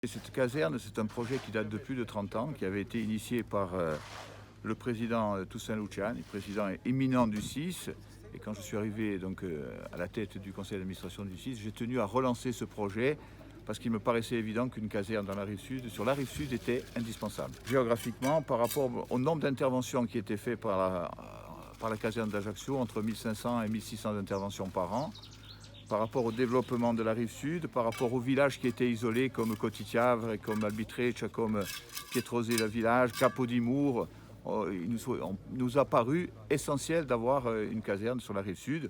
Cette caserne, c'est un projet qui date de plus de 30 ans, qui avait été initié par le président Toussaint Louchiane, président éminent du CIS. Et quand je suis arrivé donc, à la tête du conseil d'administration du CIS, j'ai tenu à relancer ce projet parce qu'il me paraissait évident qu'une caserne dans la rive sud, sur la rive sud était indispensable. Géographiquement, par rapport au nombre d'interventions qui étaient faites par la caserne d'Ajaccio, entre 1500 et 1600 interventions par an, par rapport au développement de la rive sud, par rapport aux villages qui étaient isolés comme Cotitiavre, comme Albitreccia, comme Pietrosé-le-Village, Capodimour, il nous a paru essentiel d'avoir une caserne sur la rive sud.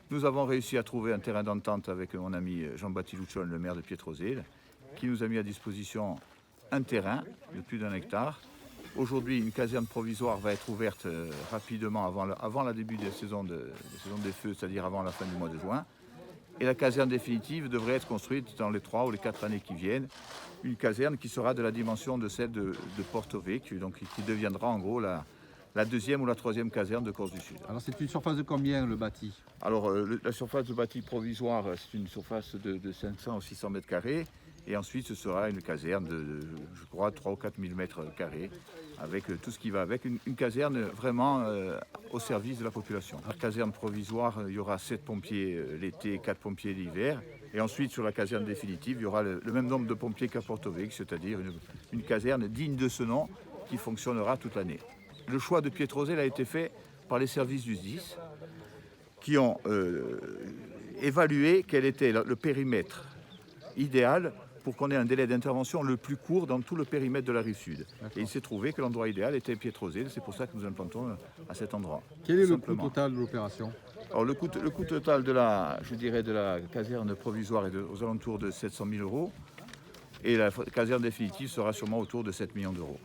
Nous avons réussi à trouver un terrain d'entente avec mon ami Jean-Baptiste Luccione, le maire de Pietrosé, qui nous a mis à disposition un terrain de plus d'1 hectare. Aujourd'hui, une caserne provisoire va être ouverte rapidement avant le début de la saison des feux, c'est-à-dire avant la fin du mois de juin. Et la caserne définitive devrait être construite dans les 3 ou les 4 années qui viennent. Une caserne qui sera de la dimension de celle de Porto Vecchio, donc qui deviendra en gros la 2e ou la 3e caserne de Corse du Sud. Alors c'est une surface de combien le bâti? Alors la surface de bâti provisoire, c'est une surface de 500 ou 600 mètres carrés. Et ensuite, ce sera une caserne de, je crois, 3 ou 4 000 mètres carrés, avec tout ce qui va avec. Une caserne vraiment au service de la population. La caserne provisoire, il y aura 7 pompiers l'été, 4 pompiers l'hiver. Et ensuite, sur la caserne définitive, il y aura le même nombre de pompiers qu'à Porto Vecchio, c'est-à-dire une caserne digne de ce nom qui fonctionnera toute l'année. Le choix de Pietrosé a été fait par les services du SDIS qui ont évalué quel était le périmètre idéal pour qu'on ait un délai d'intervention le plus court dans tout le périmètre de la rive sud. Et il s'est trouvé que l'endroit idéal était Pietrosé, c'est pour ça que nous implantons à cet endroit. Quel est le coût total de l'opération? Alors le coût total de la caserne provisoire est aux alentours de 700 000 €, et la caserne définitive sera sûrement autour de 7 millions d'euros.